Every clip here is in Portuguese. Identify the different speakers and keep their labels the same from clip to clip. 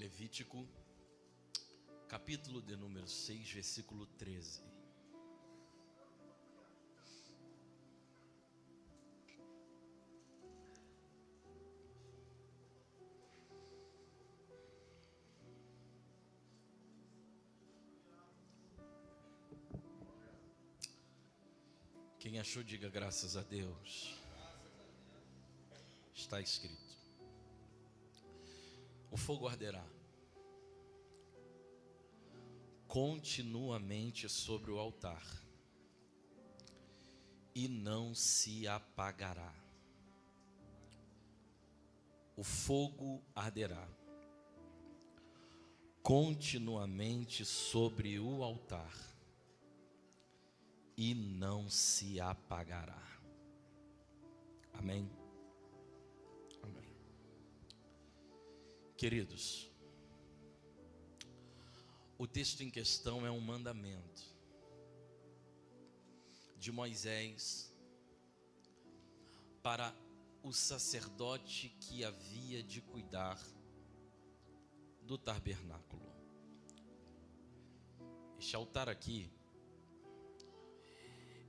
Speaker 1: Levítico, capítulo de número 6, versículo 13. Quem achou, diga graças a Deus. Está escrito: o fogo arderá continuamente sobre o altar e não se apagará. O fogo arderá continuamente sobre o altar e não se apagará. Amém? Amém. Queridos, o texto em questão é um mandamento de Moisés para o sacerdote que havia de cuidar do tabernáculo. Este altar aqui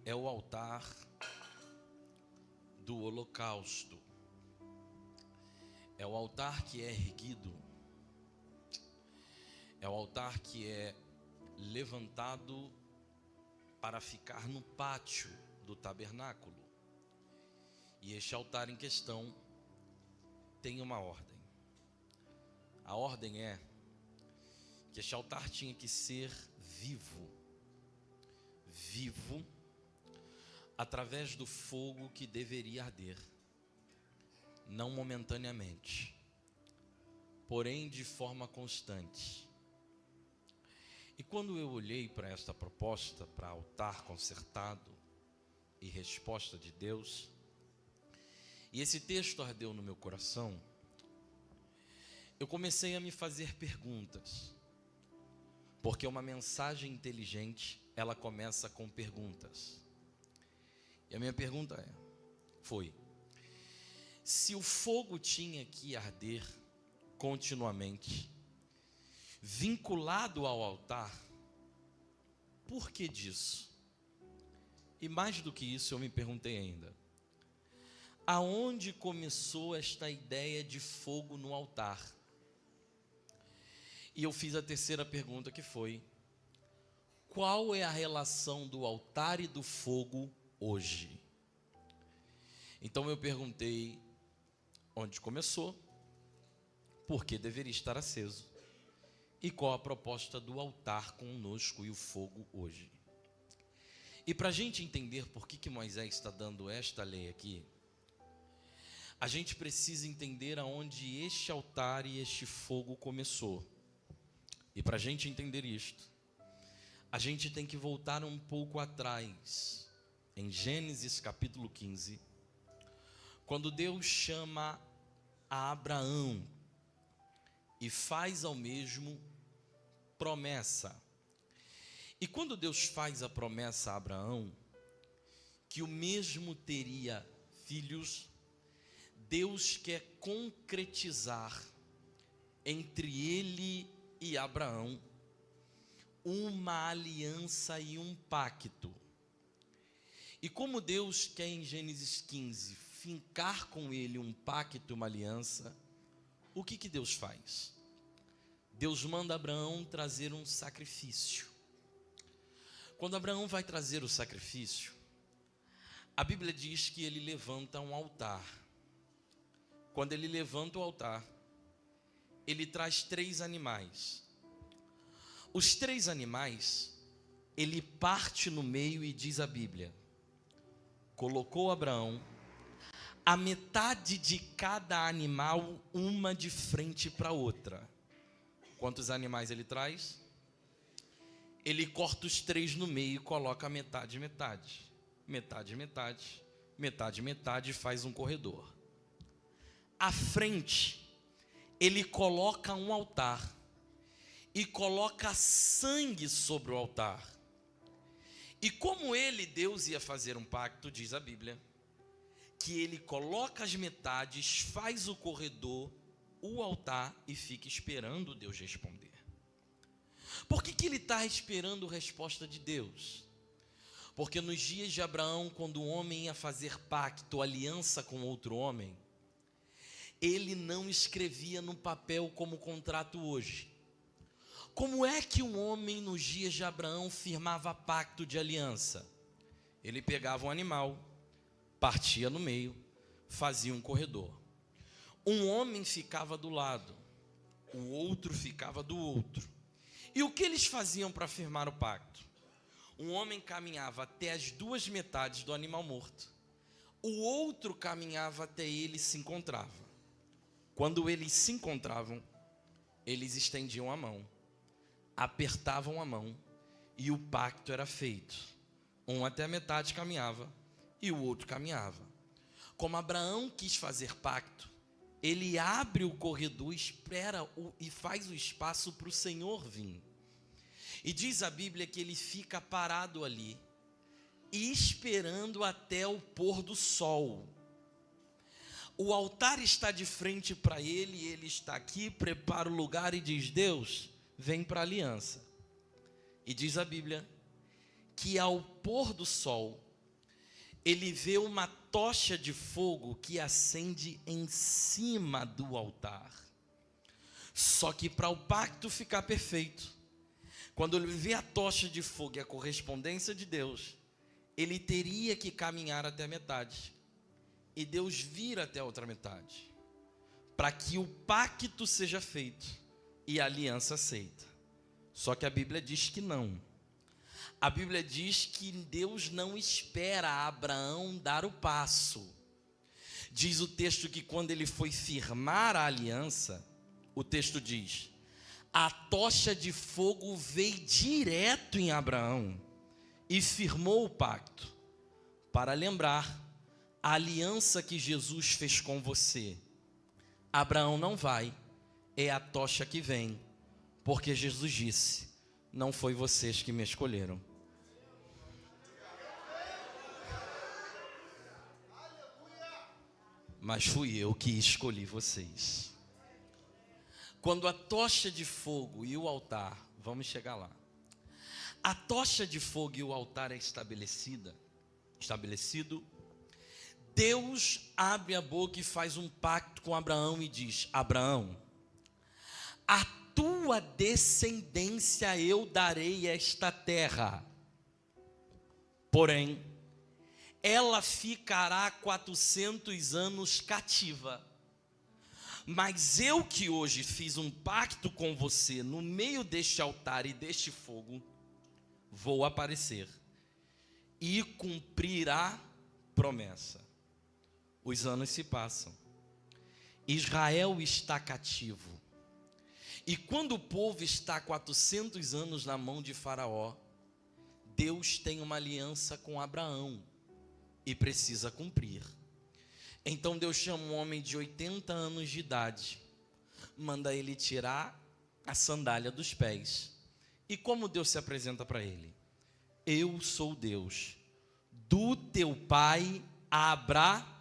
Speaker 1: é o altar do holocausto. É o altar que é erguido. É o altar que é levantado para ficar no pátio do tabernáculo. E este altar em questão tem uma ordem. A ordem é que este altar tinha que ser vivo. Vivo através do fogo que deveria arder, não momentaneamente, porém de forma constante. E quando eu olhei para esta proposta, para altar consertado e resposta de Deus, e esse texto ardeu no meu coração, eu comecei a me fazer perguntas, porque uma mensagem inteligente, ela começa com perguntas. E a minha pergunta foi: se o fogo tinha que arder continuamente, vinculado ao altar, por que disso? E mais do que isso, eu me perguntei ainda: aonde começou esta ideia de fogo no altar? E eu fiz a terceira pergunta, que foi: qual é a relação do altar e do fogo hoje? Então eu perguntei onde começou, por que deveria estar aceso e qual a proposta do altar conosco e o fogo hoje. E para a gente entender por que Moisés está dando esta lei aqui, a gente precisa entender aonde este altar e este fogo começou. E para a gente entender isto, a gente tem que voltar um pouco atrás, em Gênesis capítulo 15, quando Deus chama a Abraão e faz ao mesmo promessa. E quando Deus faz a promessa a Abraão, que o mesmo teria filhos, Deus quer concretizar entre ele e Abraão uma aliança e um pacto. E como Deus quer em Gênesis 15 fincar com ele um pacto, uma aliança, o que Deus faz? Deus manda Abraão trazer um sacrifício. Quando Abraão vai trazer o sacrifício, a Bíblia diz que ele levanta um altar. Quando ele levanta o altar, ele traz 3 animais. Os 3 animais, ele parte no meio e diz a Bíblia: colocou Abraão a metade de cada animal, uma de frente para a outra. Quantos animais ele traz? Ele corta os 3 no meio e coloca metade, metade. Metade, metade. Metade, metade, faz um corredor. À frente, ele coloca um altar e coloca sangue sobre o altar. E como ele, Deus, ia fazer um pacto, diz a Bíblia, que ele coloca as metades, faz o corredor, o altar e fica esperando Deus responder. Por que ele está esperando a resposta de Deus? Porque nos dias de Abraão, quando o homem ia fazer pacto, aliança com outro homem, ele não escrevia no papel como contrato hoje. Como é que um homem nos dias de Abraão firmava pacto de aliança? Ele pegava um animal, partia no meio, fazia um corredor. Um homem ficava do lado, o outro ficava do outro. E o que eles faziam para firmar o pacto? Um homem caminhava até as duas metades do animal morto. O outro caminhava até ele e se encontrava. Quando eles se encontravam, eles estendiam a mão, apertavam a mão e o pacto era feito. Um até a metade caminhava e o outro caminhava. Como Abraão quis fazer pacto, ele abre o corredor, espera e faz o espaço para o Senhor vir. E diz a Bíblia que ele fica parado ali, esperando até o pôr do sol. O altar está de frente para ele, ele está aqui, prepara o lugar e diz: Deus, vem para a aliança. E diz a Bíblia que ao pôr do sol, ele vê uma tocha de fogo que acende em cima do altar. Só que para o pacto ficar perfeito, quando ele vê a tocha de fogo e a correspondência de Deus, ele teria que caminhar até a metade. E Deus vir até a outra metade, para que o pacto seja feito e a aliança aceita. Só que a Bíblia diz que não. A Bíblia diz que Deus não espera Abraão dar o passo. Diz o texto que quando ele foi firmar a aliança, o texto diz: a tocha de fogo veio direto em Abraão e firmou o pacto, para lembrar a aliança que Jesus fez com você. Abraão não vai, é a tocha que vem, porque Jesus disse: não foi vocês que me escolheram. Mas fui eu que escolhi vocês. Quando a tocha de fogo e o altar, vamos chegar lá. A tocha de fogo e o altar é estabelecido, Deus abre a boca e faz um pacto com Abraão e diz: Abraão, a tua descendência eu darei esta terra, porém, ela ficará 400 anos cativa. Mas eu que hoje fiz um pacto com você no meio deste altar e deste fogo, vou aparecer e cumprir a promessa. Os anos se passam, Israel está cativo, e quando o povo está 400 anos na mão de Faraó, Deus tem uma aliança com Abraão e precisa cumprir. Então Deus chama um homem de 80 anos de idade, manda ele tirar a sandália dos pés. E como Deus se apresenta para ele? Eu sou Deus do teu pai Abraão.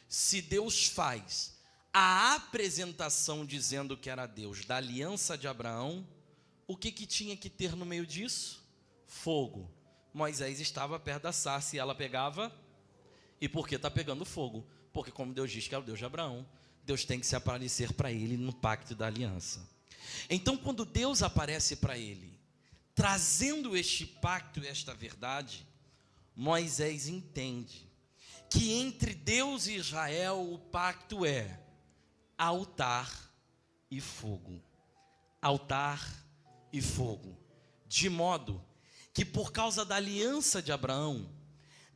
Speaker 1: Se Deus faz a apresentação dizendo que era Deus da aliança de Abraão, o que tinha que ter no meio disso? Fogo. Moisés estava perto da sarça e ela pegava. E por que está pegando fogo? Porque como Deus diz que é o Deus de Abraão, Deus tem que se aparecer para ele no pacto da aliança. Então quando Deus aparece para ele, trazendo este pacto e esta verdade, Moisés entende que entre Deus e Israel o pacto é altar e fogo. Altar e fogo. De modo que por causa da aliança de Abraão,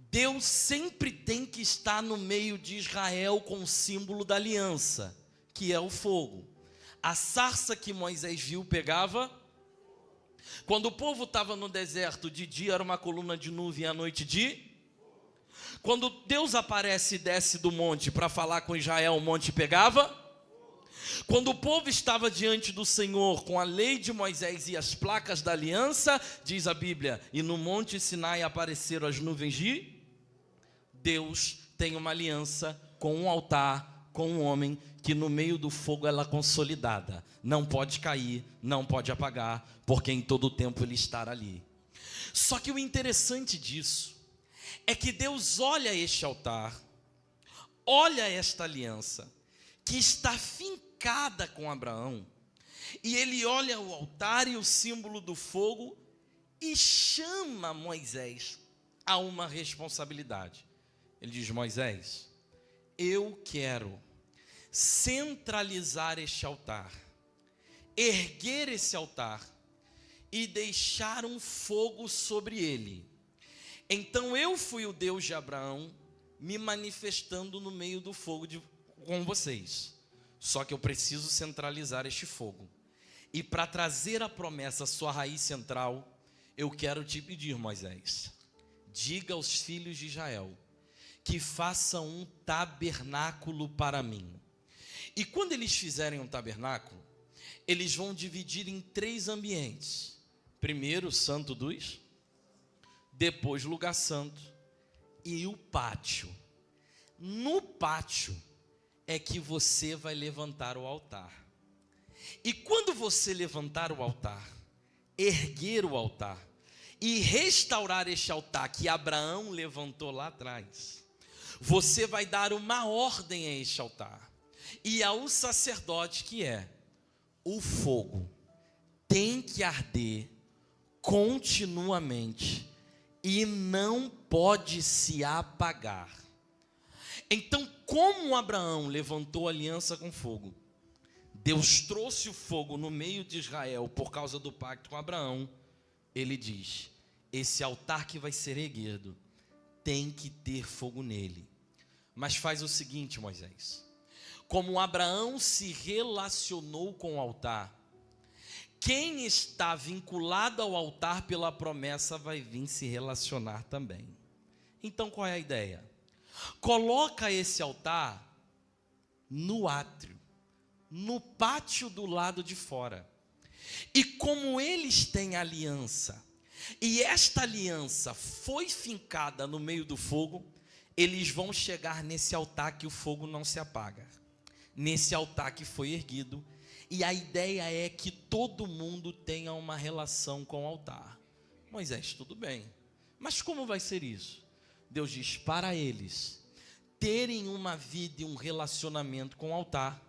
Speaker 1: Deus sempre tem que estar no meio de Israel com o símbolo da aliança, que é o fogo. A sarça que Moisés viu pegava. Quando o povo estava no deserto, de dia era uma coluna de nuvem, à noite de. Quando Deus aparece e desce do monte para falar com Israel, o monte pegava. Quando o povo estava diante do Senhor com a lei de Moisés e as placas da aliança, diz a Bíblia, e no monte Sinai apareceram as nuvens de. Deus tem uma aliança com um altar, com um homem que no meio do fogo ela é consolidada. Não pode cair, não pode apagar, porque em todo o tempo ele estará ali. Só que o interessante disso é que Deus olha este altar, olha esta aliança, que está fincada com Abraão, e ele olha o altar e o símbolo do fogo, e chama Moisés a uma responsabilidade. Ele diz: Moisés, eu quero centralizar este altar, erguer esse altar e deixar um fogo sobre ele. Então eu fui o Deus de Abraão, me manifestando no meio do fogo com vocês. Só que eu preciso centralizar este fogo. E para trazer a promessa à sua raiz central, eu quero te pedir, Moisés, diga aos filhos de Israel que façam um tabernáculo para mim. E quando eles fizerem um tabernáculo, eles vão dividir em 3 ambientes. Primeiro, o Santo dos, depois lugar santo e o pátio. No pátio é que você vai levantar o altar. E quando você levantar o altar, erguer o altar e restaurar este altar que Abraão levantou lá atrás, você vai dar uma ordem a este altar e ao sacerdote, que é: o fogo tem que arder continuamente e não pode se apagar. Então, como Abraão levantou aliança com fogo, Deus trouxe o fogo no meio de Israel por causa do pacto com Abraão. Ele diz: esse altar que vai ser erguido tem que ter fogo nele. Mas faz o seguinte, Moisés: como Abraão se relacionou com o altar, quem está vinculado ao altar pela promessa vai vir se relacionar também. Então qual é a ideia? Coloca esse altar no átrio, no pátio do lado de fora. E como eles têm aliança, e esta aliança foi fincada no meio do fogo, eles vão chegar nesse altar que o fogo não se apaga, nesse altar que foi erguido. E a ideia é que todo mundo tenha uma relação com o altar. Moisés, tudo bem, mas como vai ser isso? Deus diz: para eles terem uma vida e um relacionamento com o altar,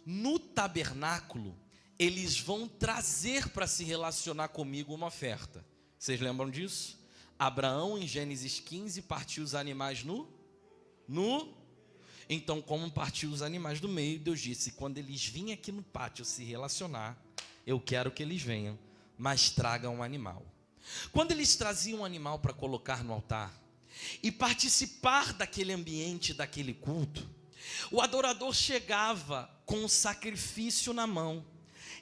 Speaker 1: no tabernáculo, eles vão trazer para se relacionar comigo uma oferta. Vocês lembram disso? Abraão, em Gênesis 15, partiu os animais Então, como partiu os animais do meio, Deus disse: quando eles virem aqui no pátio se relacionar, eu quero que eles venham, mas tragam um animal. Quando eles traziam um animal para colocar no altar e participar daquele ambiente, daquele culto, o adorador chegava com o sacrifício na mão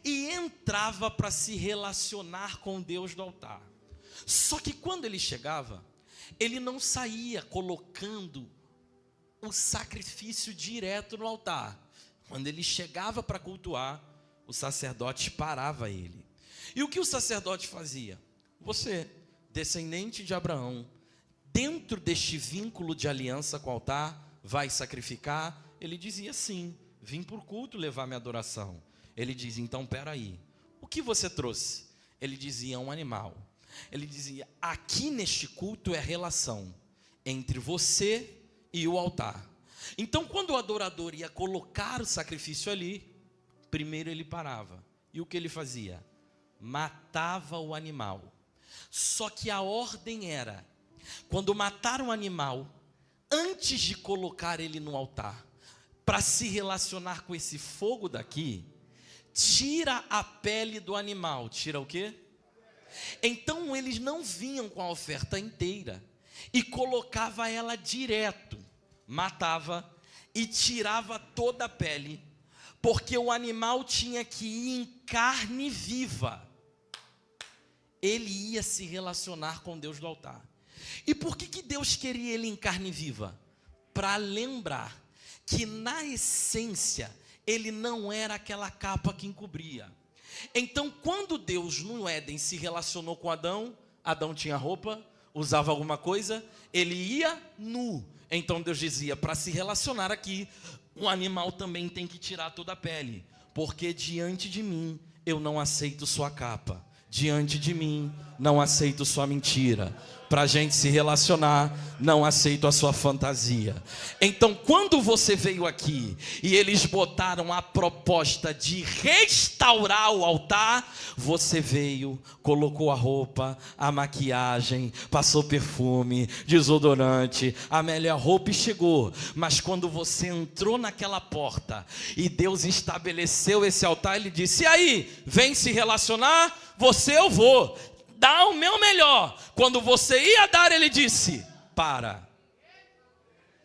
Speaker 1: e entrava para se relacionar com Deus do altar. Só que quando ele chegava, ele não saía colocando o sacrifício direto no altar. Quando ele chegava para cultuar, o sacerdote parava ele. E o que o sacerdote fazia? Você, descendente de Abraão, dentro deste vínculo de aliança com o altar, vai sacrificar? Ele dizia: sim, vim por culto levar minha adoração. Ele diz: então peraí, o que você trouxe? Ele dizia: um animal. Ele dizia: aqui neste culto é a relação entre você e o altar. Então, quando o adorador ia colocar o sacrifício ali, primeiro ele parava. E o que ele fazia? Matava o animal. Só que a ordem era: quando matar um animal, antes de colocar ele no altar, para se relacionar com esse fogo daqui, tira a pele do animal. Tira o quê? Então eles não vinham com a oferta inteira e colocava ela direto, matava e tirava toda a pele, porque o animal tinha que ir em carne viva. Ele ia se relacionar com Deus do altar. E por que Deus queria ele em carne viva? Para lembrar que na essência ele não era aquela capa que encobria. Então, quando Deus no Éden se relacionou com Adão, Adão tinha roupa, usava alguma coisa, ele ia nu. Então Deus dizia: para se relacionar aqui, o animal também tem que tirar toda a pele, porque diante de mim eu não aceito sua capa, diante de mim não aceito sua mentira. Para a gente se relacionar, não aceito a sua fantasia. Então, quando você veio aqui e eles botaram a proposta de restaurar o altar, você veio, colocou a roupa, a maquiagem, passou perfume, desodorante, a melhor roupa e chegou. Mas quando você entrou naquela porta e Deus estabeleceu esse altar, Ele disse: e aí, vem se relacionar? Você eu vou dar o meu melhor. Quando você ia dar, Ele disse: para.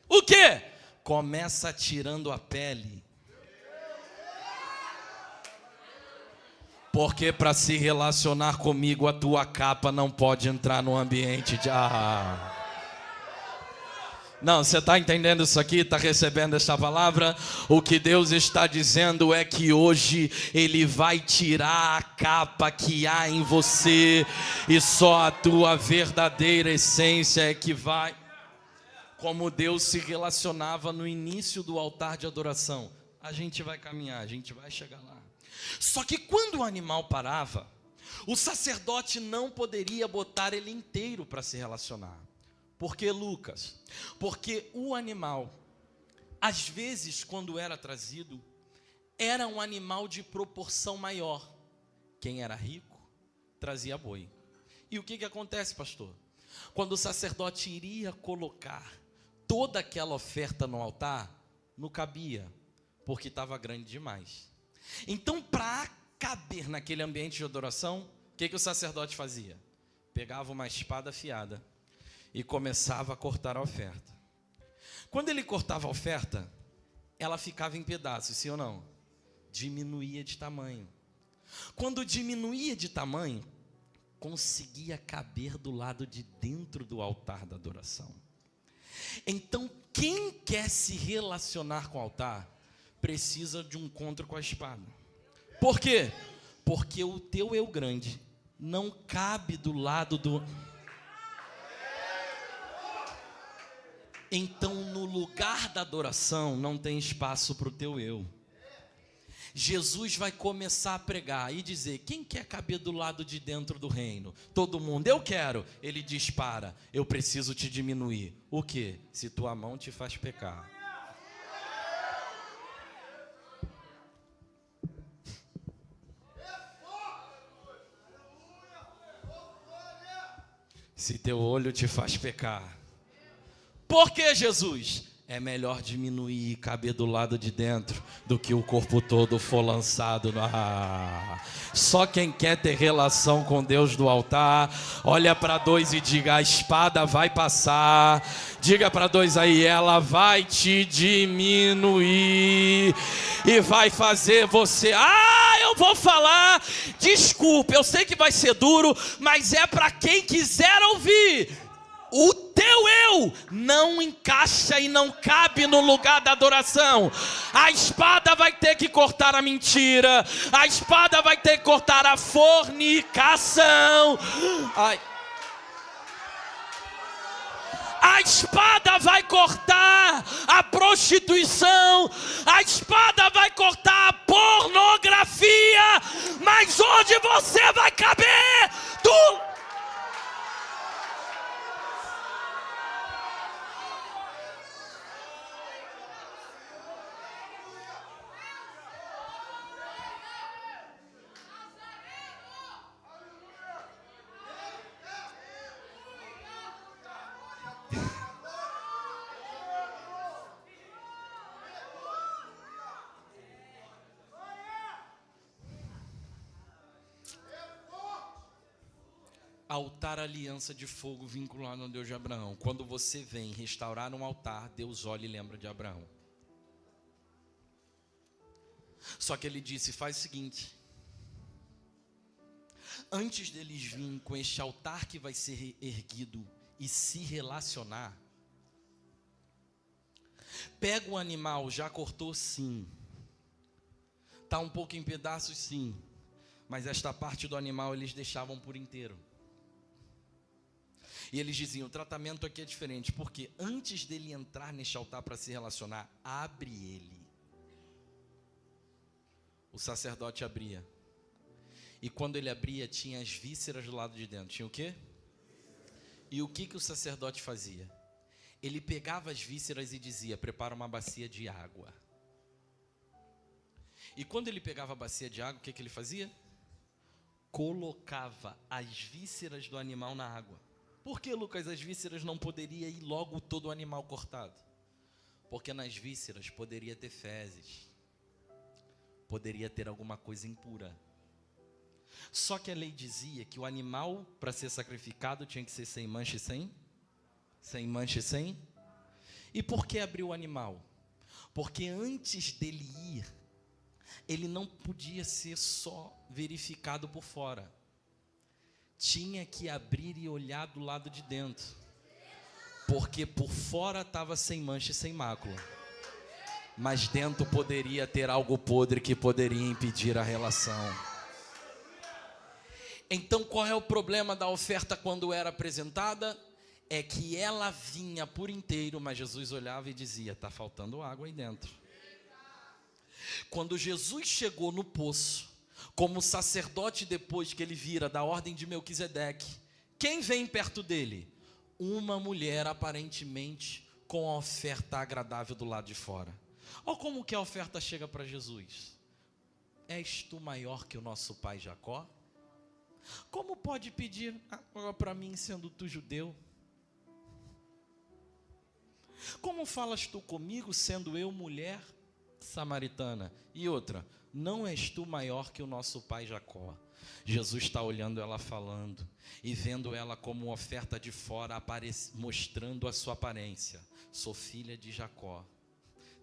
Speaker 1: O quê? Começa tirando a pele. Porque para se relacionar comigo, a tua capa não pode entrar no ambiente de... Não, você está entendendo isso aqui? Está recebendo essa palavra? O que Deus está dizendo é que hoje Ele vai tirar a capa que há em você, e só a tua verdadeira essência é que vai. Como Deus se relacionava no início do altar de adoração. A gente vai caminhar, a gente vai chegar lá. Só que quando o animal parava, o sacerdote não poderia botar ele inteiro para se relacionar. Por que, Lucas? Porque o animal, às vezes, quando era trazido, era um animal de proporção maior. Quem era rico, trazia boi. E o que acontece, pastor? Quando o sacerdote iria colocar toda aquela oferta no altar, não cabia, porque estava grande demais. Então, para caber naquele ambiente de adoração, o que o sacerdote fazia? Pegava uma espada afiada e começava a cortar a oferta. Quando ele cortava a oferta, ela ficava em pedaços, sim ou não? Diminuía de tamanho. Quando diminuía de tamanho, conseguia caber do lado de dentro do altar da adoração. Então, quem quer se relacionar com o altar, precisa de um encontro com a espada. Por quê? Porque o teu eu grande não cabe do lado do... Então, no lugar da adoração, não tem espaço para o teu eu. Jesus vai começar a pregar e dizer: quem quer caber do lado de dentro do reino? Todo mundo, eu quero. Ele diz: para, eu preciso te diminuir. O quê? Se tua mão te faz pecar. Se teu olho te faz pecar. Por que, Jesus? É melhor diminuir e caber do lado de dentro do que o corpo todo for lançado na... Só quem quer ter relação com Deus do altar, olha para dois e diga: a espada vai passar. Diga para dois aí: ela vai te diminuir e vai fazer você... eu vou falar, desculpa, eu sei que vai ser duro, mas é para quem quiser ouvir. O teu eu não encaixa e não cabe no lugar da adoração. A espada vai ter que cortar a mentira. A espada vai ter que cortar a fornicação. A espada vai cortar a prostituição. A espada vai cortar a pornografia. Mas onde você vai caber? Altar, aliança de fogo vinculado ao Deus de Abraão. Quando você vem restaurar um altar, Deus olha e lembra de Abraão. Só que ele disse: faz o seguinte, antes deles virem com este altar que vai ser erguido e se relacionar, pega o animal, já cortou sim, está um pouco em pedaços sim, mas esta parte do animal eles deixavam por inteiro. E eles diziam: o tratamento aqui é diferente, porque antes dele entrar neste altar para se relacionar, abre ele. o sacerdote abria. E quando ele abria, tinha as vísceras do lado de dentro. Tinha o quê? E o que o sacerdote fazia? Ele pegava as vísceras e dizia: prepara uma bacia de água. E quando ele pegava a bacia de água, o que ele fazia? Colocava as vísceras do animal na água. Por que, Lucas, as vísceras não poderia ir logo todo o animal cortado? Porque nas vísceras poderia ter fezes, poderia ter alguma coisa impura. Só que a lei dizia que o animal, para ser sacrificado, tinha que ser sem mancha e sem mancha e sem. E por que abriu o animal? Porque antes dele ir, ele não podia ser só verificado por fora. Tinha que abrir e olhar do lado de dentro. Porque por fora estava sem mancha e sem mácula. Mas dentro poderia ter algo podre que poderia impedir a relação. Então qual é o problema da oferta quando era apresentada? É que ela vinha por inteiro, mas Jesus olhava e dizia: está faltando água aí dentro. Quando Jesus chegou no poço, como sacerdote depois que ele vira da ordem de Melquisedeque, quem vem perto dele? Uma mulher aparentemente com a oferta agradável do lado de fora. Olha como que a oferta chega para Jesus. És tu maior que o nosso pai Jacó? Como pode pedir água para mim sendo tu judeu? Como falas tu comigo sendo eu mulher samaritana? E outra, não és tu maior que o nosso pai Jacó? Jesus está olhando ela falando e vendo ela como oferta de fora, mostrando a sua aparência. Sou filha de Jacó,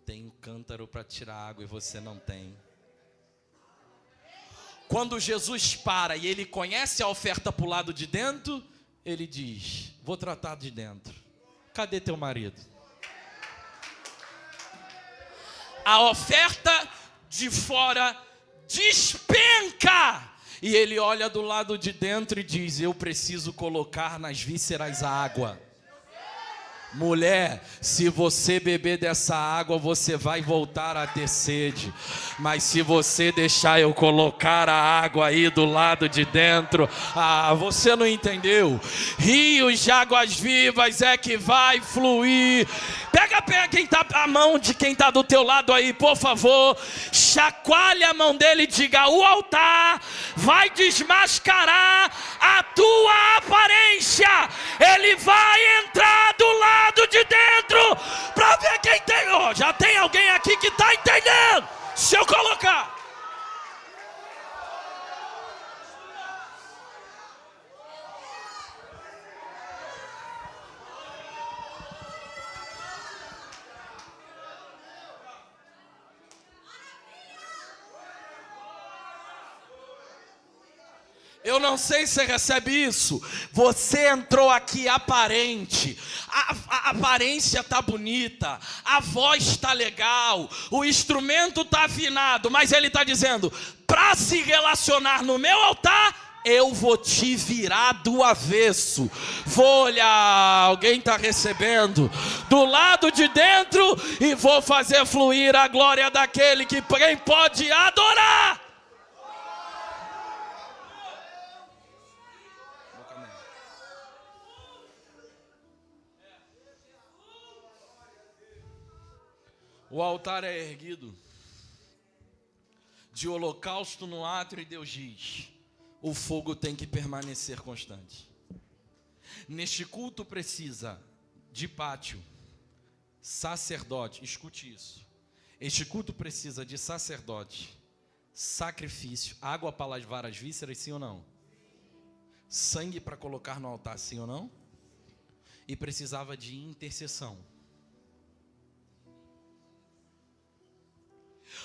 Speaker 1: tenho cântaro para tirar água e você não tem. Quando Jesus para e ele conhece a oferta para o lado de dentro, ele diz: vou tratar de dentro. Cadê teu marido? A oferta de fora despenca. E ele olha do lado de dentro e diz: eu preciso colocar nas vísceras a água. Mulher, se você beber dessa água, você vai voltar a ter sede. Mas se você deixar eu colocar a água aí do lado de dentro, você não entendeu. Rios de águas vivas é que vai fluir. Pega a mão de quem está do teu lado aí, por favor. Chacoalhe a mão dele e diga: o altar vai desmascarar a tua aparência. Ele vai entrar do lado de dentro para ver quem tem. Já tem alguém aqui que está entendendo? Se eu colocar. Eu não sei se você recebe isso. Você entrou aqui aparente. A aparência está bonita. A voz está legal. O instrumento está afinado. Mas ele está dizendo: para se relacionar no meu altar, eu vou te virar do avesso. Vou olhar, alguém está recebendo do lado de dentro e vou fazer fluir a glória daquele que quem pode adorar. O altar é erguido de holocausto no átrio e Deus diz: o fogo tem que permanecer constante. Neste culto precisa de pátio, sacerdote, escute isso. Este culto precisa de sacerdote, sacrifício, água para lavar as vísceras, sim ou não? Sangue para colocar no altar, sim ou não? E precisava de intercessão.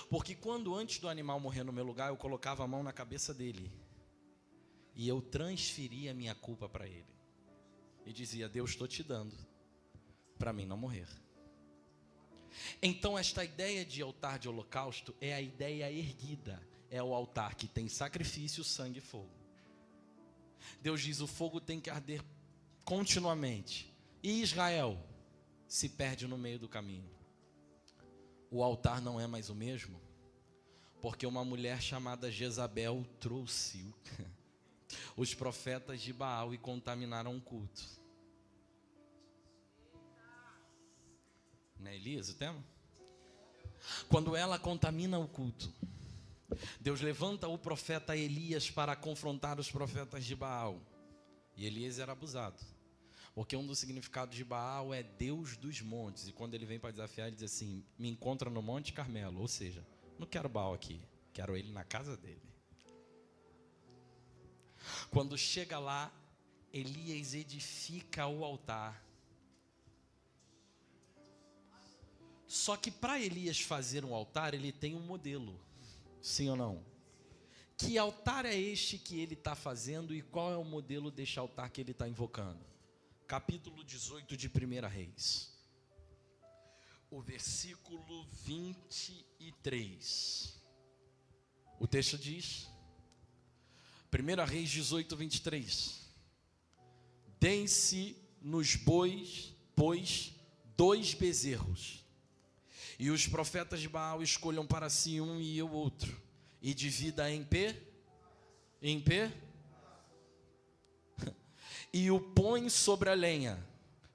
Speaker 1: Porque quando antes do animal morrer no meu lugar, eu colocava a mão na cabeça dele e eu transferia a minha culpa para ele e dizia: Deus, estou te dando para mim não morrer. Então esta ideia de altar de holocausto é a ideia erguida. É o altar que tem sacrifício, sangue e fogo. Deus diz: o fogo tem que arder continuamente. E Israel se perde no meio do caminho. O altar não é mais o mesmo, Porque uma mulher chamada Jezabel trouxe os profetas de Baal e contaminaram o culto. Não é Elias o tema? Quando ela contamina o culto, Deus levanta o profeta Elias para confrontar os profetas de Baal. E Elias era abusado, porque um dos significados de Baal é Deus dos montes. E quando ele vem para desafiar, ele diz assim: me encontra no Monte Carmelo. Ou seja, não quero Baal aqui, quero ele na casa dele. Quando chega lá, Elias edifica o altar. Só que para Elias fazer um altar, ele tem um modelo. Sim ou não? Que altar é este que ele está fazendo e qual é o modelo deste altar que ele está invocando? Capítulo 18 de 1 Reis. O versículo 23. O texto diz, 1 Reis 18, 23. Deem-se nos bois, pois, 2 bezerros. E os profetas de Baal escolham para si um e o outro. E divida em pé. E o põe sobre a lenha.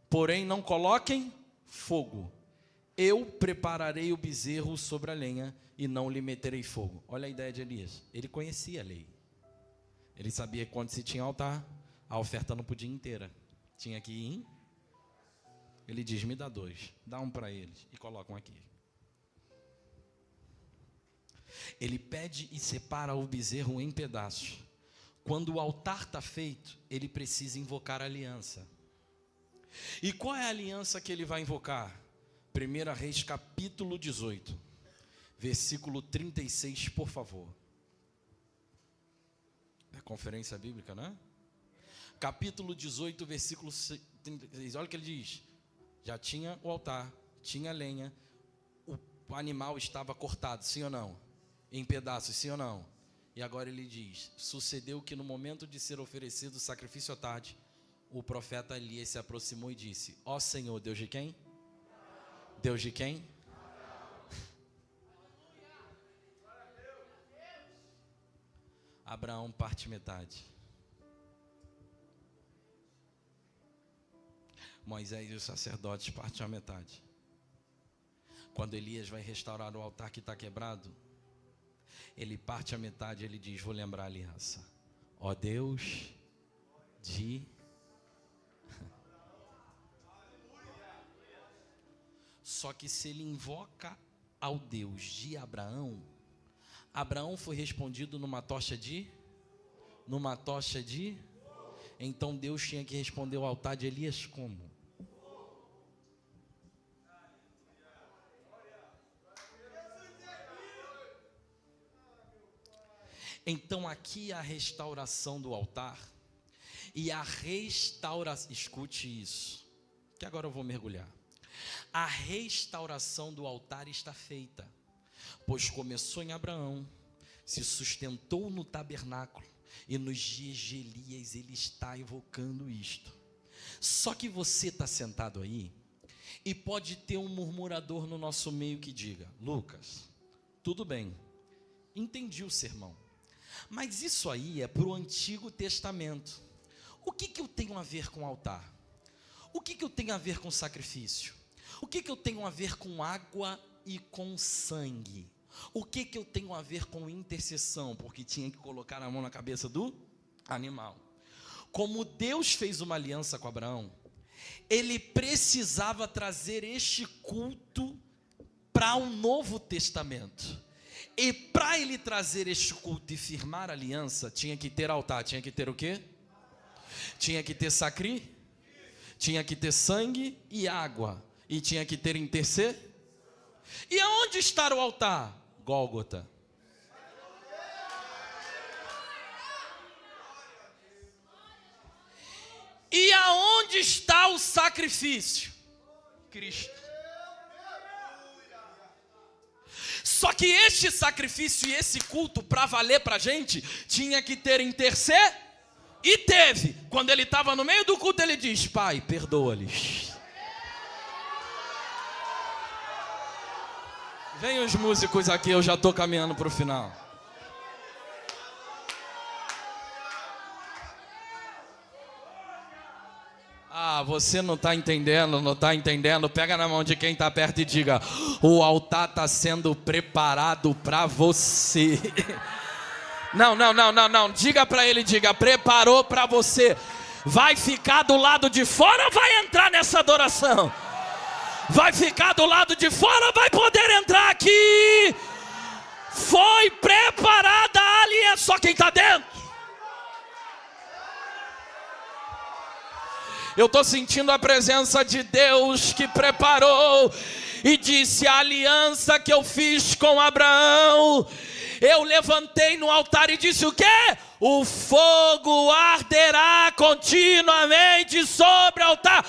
Speaker 1: Porém não coloquem fogo. Eu prepararei o bezerro sobre a lenha e não lhe meterei fogo. Olha a ideia de Elias. Ele conhecia a lei. Ele sabia que quando se tinha altar, a oferta não podia ir inteira. Tinha que ir. Ele diz, me dá 2. Dá um para eles e coloca um aqui. Ele pede e separa o bezerro em pedaços. Quando o altar está feito, ele precisa invocar a aliança. E qual é a aliança que ele vai invocar? 1 Reis capítulo 18, versículo 36, por favor. É conferência bíblica, não é? Capítulo 18, versículo 36. Olha o que ele diz. Já tinha o altar, tinha lenha, o animal estava cortado, sim ou não? Em pedaços, sim ou não? E agora ele diz, sucedeu que no momento de ser oferecido o sacrifício à tarde, o profeta Elias se aproximou e disse, ó Senhor, Deus de quem? Deus de quem? Abraão parte metade. Moisés e os sacerdotes partem a metade. Quando Elias vai restaurar o altar que está quebrado, ele parte a metade, ele diz, vou lembrar a aliança. Ó Deus de... Só que se ele invoca ao Deus de Abraão, Abraão foi respondido numa tocha de... Então Deus tinha que responder ao altar de Elias como? Então aqui a restauração do altar e a restauração, escute isso, que agora eu vou mergulhar. A restauração do altar está feita, pois começou em Abraão, se sustentou no tabernáculo e nos dias de Elias ele está evocando isto. Só que você está sentado aí e pode ter um murmurador no nosso meio que diga, Lucas, tudo bem, entendi o sermão. Mas isso aí é para o Antigo Testamento. O que eu tenho a ver com altar? O que eu tenho a ver com sacrifício? O que eu tenho a ver com água e com sangue? O que eu tenho a ver com intercessão? Porque tinha que colocar a mão na cabeça do animal. Como Deus fez uma aliança com Abraão, ele precisava trazer este culto para o Novo Testamento. E para ele trazer este culto e firmar a aliança, tinha que ter altar, tinha que ter o quê? Tinha que ter tinha que ter sangue e água, e tinha que ter intercessão. E aonde está o altar? Gólgota. E aonde está o sacrifício? Cristo. Só que este sacrifício e esse culto, para valer para a gente, tinha que ter intercessão. E teve. Quando ele estava no meio do culto, ele diz, Pai, perdoa-lhes. Vem os músicos aqui, eu já estou caminhando para o final. Ah, você não está entendendo, não está entendendo. Pega na mão de quem está perto e diga: o altar está sendo preparado para você. Não. Diga para ele, diga: preparou para você. Vai ficar do lado de fora ou vai entrar nessa adoração? Vai ficar do lado de fora ou vai poder entrar aqui? Foi preparada a aliança. Só quem está dentro. Eu estou sentindo a presença de Deus que preparou e disse: a aliança que eu fiz com Abraão, eu levantei no altar e disse o quê? O fogo arderá continuamente sobre o altar.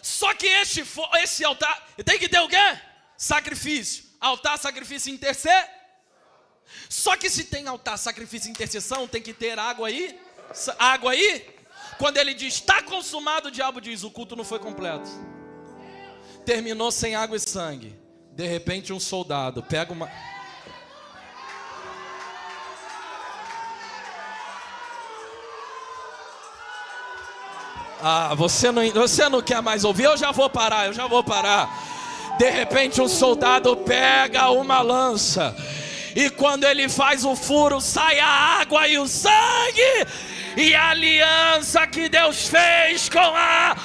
Speaker 1: Só que esse altar tem que ter o quê? Sacrifício. Altar, sacrifício, intercessão. Só que se tem altar, sacrifício e intercessão, tem que ter água aí. Água aí. Quando ele diz, está consumado, o diabo diz, o culto não foi completo. Terminou sem água e sangue. De repente um soldado pega uma... Ah, você não quer mais ouvir? Eu já vou parar. De repente um soldado pega uma lança. E quando ele faz o furo, sai a água e o sangue. E a aliança que Deus fez com a...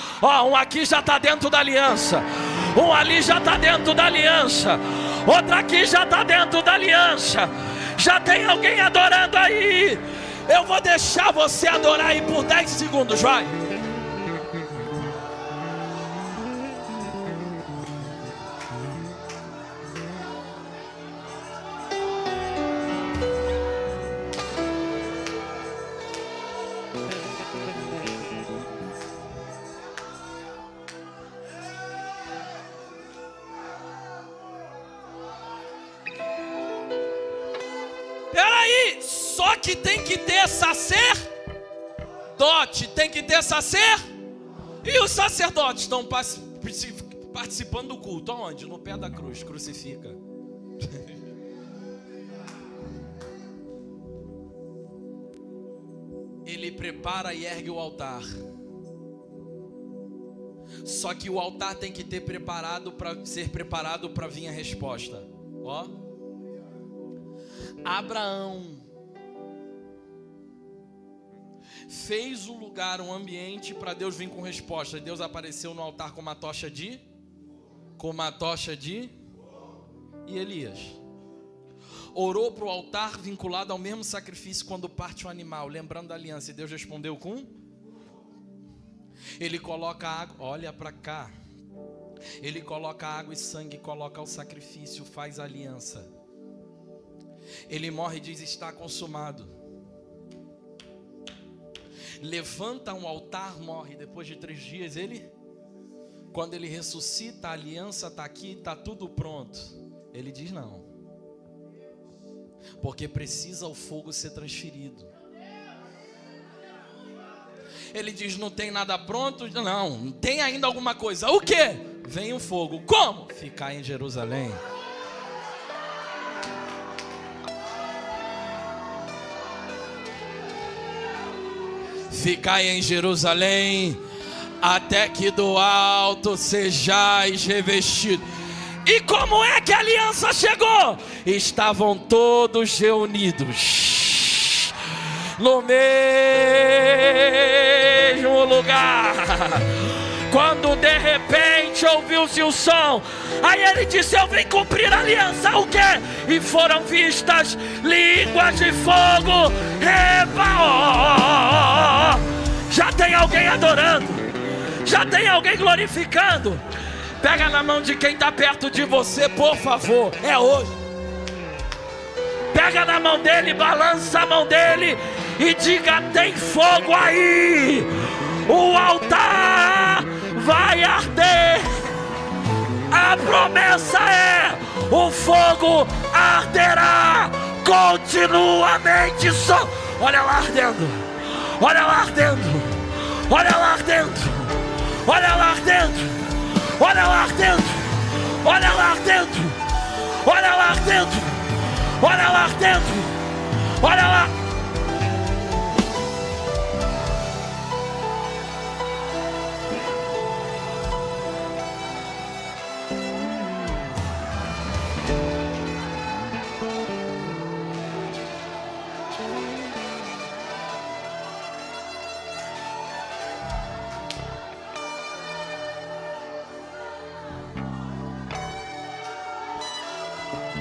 Speaker 1: um aqui já está dentro da aliança. Um ali já está dentro da aliança. Outro aqui já está dentro da aliança. Já tem alguém adorando aí. Eu vou deixar você adorar aí por 10 segundos, vai. Peraí, só que tem que ter sacerdote, tem que ter e os sacerdotes estão participando do culto, aonde? No pé da cruz, crucifica. Ele prepara e ergue o altar. Só que o altar tem que ter ser preparado para vir a resposta. Ó. Abraão fez o lugar, um ambiente para Deus vir com resposta. Deus apareceu no altar com uma tocha de e Elias orou para o altar vinculado ao mesmo sacrifício quando parte o animal, lembrando da aliança. E Deus respondeu com... Ele coloca água, olha para cá. Ele coloca água e sangue, coloca o sacrifício, faz a aliança. Ele morre e diz, está consumado. Levanta um altar, morre. Depois de 3 dias quando ele ressuscita, a aliança está aqui, está tudo pronto. Ele diz não, porque precisa o fogo ser transferido. Ele diz, não tem nada pronto? Não, tem ainda alguma coisa. O quê? Vem o fogo. Como? Ficar em Jerusalém. Ficai em Jerusalém, até que do alto sejais revestidos. E como é que a aliança chegou? Estavam todos reunidos no mesmo lugar. Quando de repente ouviu-se o som, aí ele disse, eu vim cumprir a aliança. O quê? E foram vistas línguas de fogo. Já tem alguém adorando, já tem alguém glorificando. Pega na mão de quem está perto de você, por favor, é hoje. Pega na mão dele, balança a mão dele e diga, tem fogo aí. O altar vai arder. A promessa é, o fogo arderá continuamente. Olha lá ardendo, olha lá ardendo, olha lá ardendo. Olha lá dentro. Olha lá dentro. Olha lá dentro. Olha lá dentro. Olha lá dentro. Olha lá.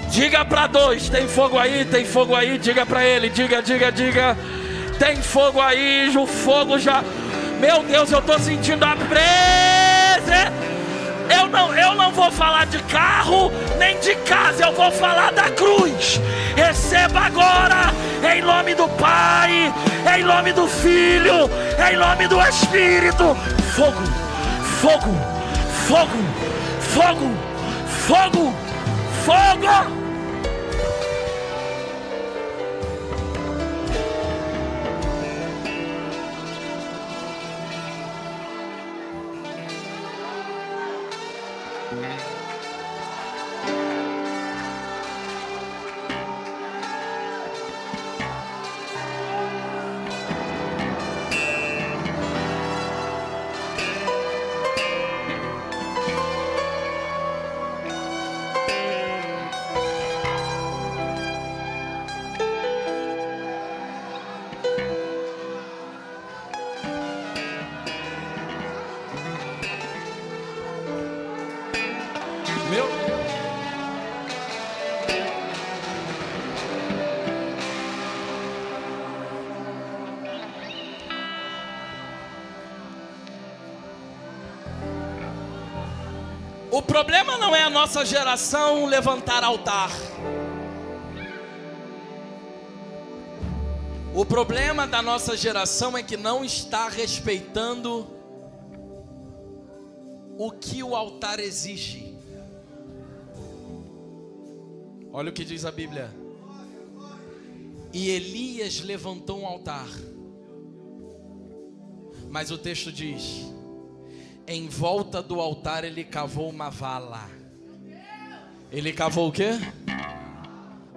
Speaker 1: Diga para dois, tem fogo aí, diga para ele, diga, tem fogo aí, o fogo já, meu Deus, eu estou sentindo a presa. Eu não vou falar de carro, nem de casa, eu vou falar da cruz. Receba agora, em nome do Pai, em nome do Filho, em nome do Espírito, fogo, fogo, fogo, fogo, fogo, fogo. O problema não é a nossa geração levantar altar. O problema da nossa geração é que não está respeitando o que o altar exige. Olha o que diz a Bíblia. E Elias levantou um altar. Mas o texto diz: em volta do altar ele cavou uma vala. Ele cavou o quê?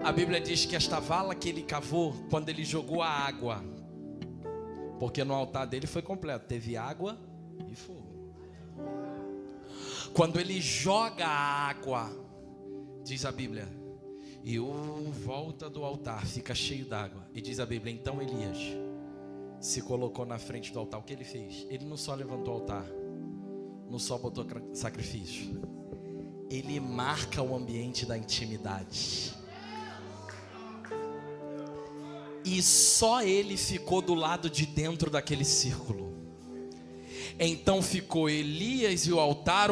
Speaker 1: A Bíblia diz que esta vala que ele cavou, quando ele jogou a água, porque no altar dele foi completo, teve água e fogo. Quando ele joga a água, diz a Bíblia, e volta do altar fica cheio d'água. E diz a Bíblia, então Elias se colocou na frente do altar. O que ele fez? Ele não só levantou o altar, não só botou sacrifício, ele marca o ambiente da intimidade. E só ele ficou do lado de dentro daquele círculo. Então ficou Elias e o altar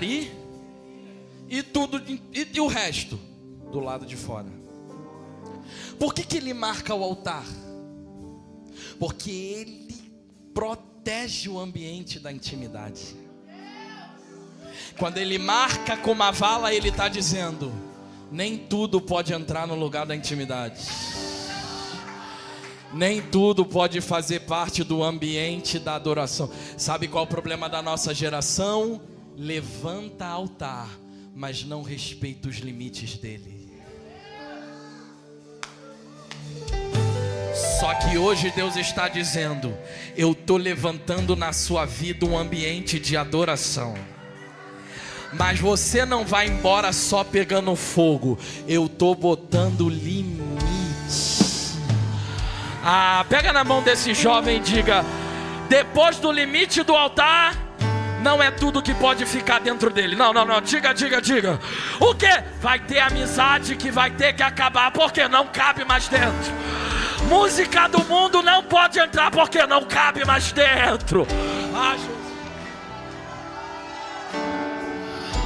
Speaker 1: e tudo, e o resto do lado de fora. Por que ele marca o altar? Porque ele protege o ambiente da intimidade. Quando ele marca com uma vala, ele está dizendo: nem tudo pode entrar no lugar da intimidade. Nem tudo pode fazer parte do ambiente da adoração. Sabe qual é o problema da nossa geração? Levanta altar, mas não respeita os limites dele. Só que hoje Deus está dizendo: eu estou levantando na sua vida um ambiente de adoração. Mas você não vai embora só pegando fogo. Eu estou botando limite. Pega na mão desse jovem e diga: depois do limite do altar, não é tudo que pode ficar dentro dele. Não, diga. O que? Vai ter amizade que vai ter que acabar, porque não cabe mais dentro. Música do mundo não pode entrar, porque não cabe mais dentro. Jesus.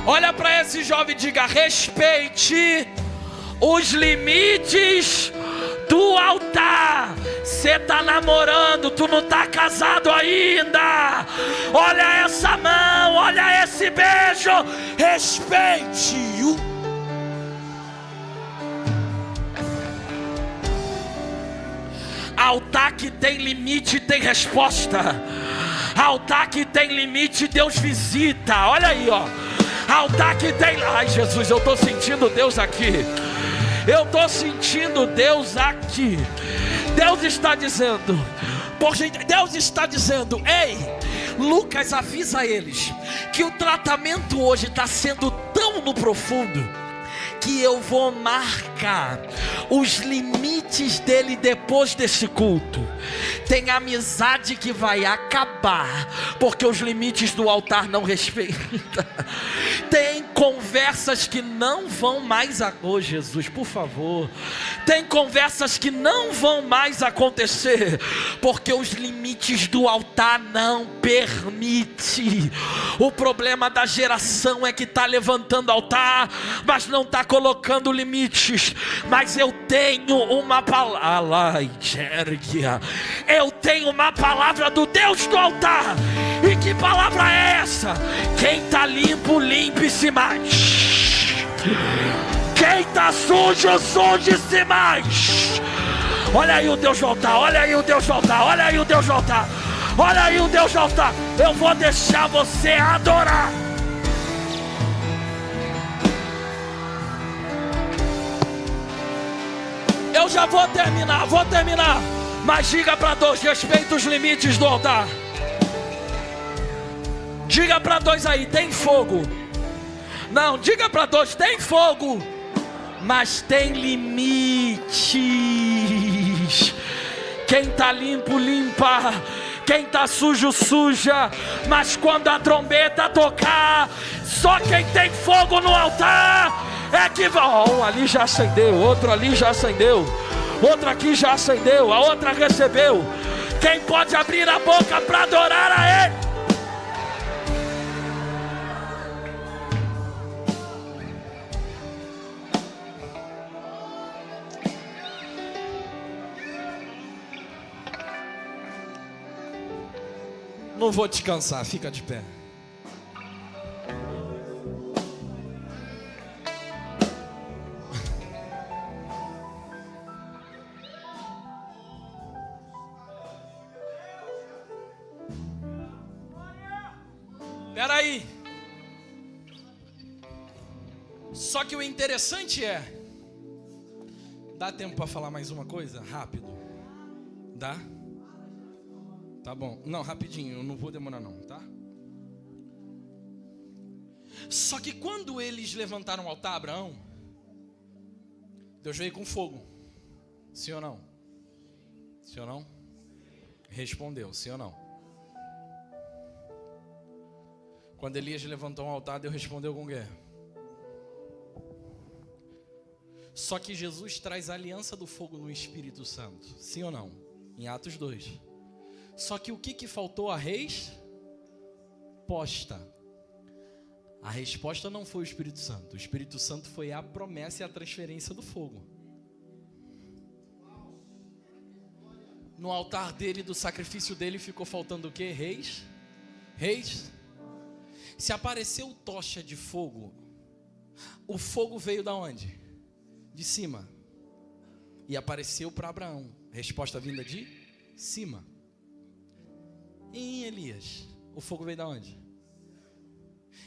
Speaker 1: Olha para esse jovem e diga: respeite os limites do altar. Você está namorando, tu não está casado ainda. Olha essa mão, olha esse beijo. Respeite-o. Altar que tem limite tem resposta.
Speaker 2: Altar que tem limite, Deus visita. Olha aí, ó. Altar que tem... Ai, Jesus, eu estou sentindo Deus aqui. Eu estou sentindo Deus aqui. Deus está dizendo... Deus está dizendo: ei, Lucas, avisa eles que o tratamento hoje está sendo tão no profundo que eu vou marcar os limites dele depois desse culto. Tem amizade que vai acabar porque os limites do altar não respeitam. Tem conversas que não vão mais oh Jesus, por favor. Tem conversas que não vão mais acontecer porque os limites do altar não permitem. O problema da geração é que está levantando altar, mas não está colocando limites. Mas eu tenho uma palavra, eu tenho uma palavra do Deus do altar. E que palavra é essa? Quem está limpo, limpe-se mais. Quem está sujo, suje-se mais. Olha aí o Deus do altar, olha aí o Deus do altar, olha aí o Deus do altar, olha aí o Deus do altar. Eu vou deixar você adorar. Eu já vou terminar. Mas diga para dois, respeita os limites do altar. Diga para dois aí, tem fogo. Não, diga para dois, tem fogo, mas tem limites. Quem está limpo, limpa. Quem está sujo, suja. Mas quando a trombeta tocar, só quem tem fogo no altar é que vai. Um ali já acendeu, outro ali já acendeu, outro aqui já acendeu, a outra recebeu. Quem pode abrir a boca para adorar a Ele? Não vou te cansar, fica de pé. Espera aí. Só que o interessante é... Dá tempo para falar mais uma coisa? Rápido. Dá? Tá bom. Não, rapidinho, eu não vou demorar não, tá? Só que quando eles levantaram o altar, Abraão, Deus veio com fogo. Sim ou não? Sim ou não? Respondeu, sim ou não? Quando Elias levantou um altar, Deus respondeu com guerra. Só que Jesus traz a aliança do fogo no Espírito Santo. Sim ou não? Em Atos 2. Só que o que faltou? A resposta. A resposta não foi o Espírito Santo. O Espírito Santo foi a promessa e a transferência do fogo. No altar dele, do sacrifício dele, ficou faltando o quê? Reis? Se apareceu tocha de fogo, o fogo veio da onde? De cima. E apareceu para Abraão. Resposta vinda de cima. E em Elias, o fogo veio da onde?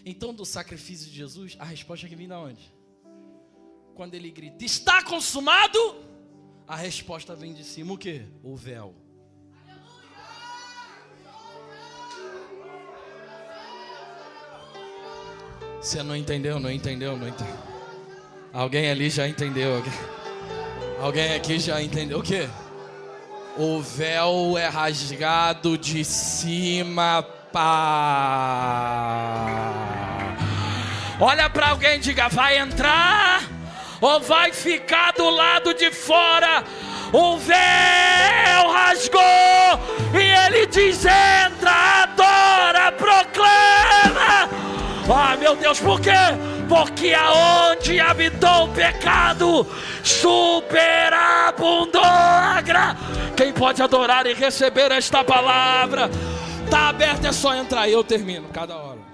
Speaker 2: Então, do sacrifício de Jesus, a resposta que vem da onde? Quando ele grita, está consumado, a resposta vem de cima, o quê? O véu. Você não entendeu, não entendeu. Alguém ali já entendeu. Alguém aqui já entendeu o quê? O véu é rasgado de cima para... Olha para alguém e diga, vai entrar ou vai ficar do lado de fora? O véu rasgou e ele diz, entra, adora, proclama. Ah, meu Deus, por quê? Porque aonde habitou o pecado, superabundou a graça. Quem pode adorar e receber esta palavra? Está aberto, é só entrar e eu termino cada hora.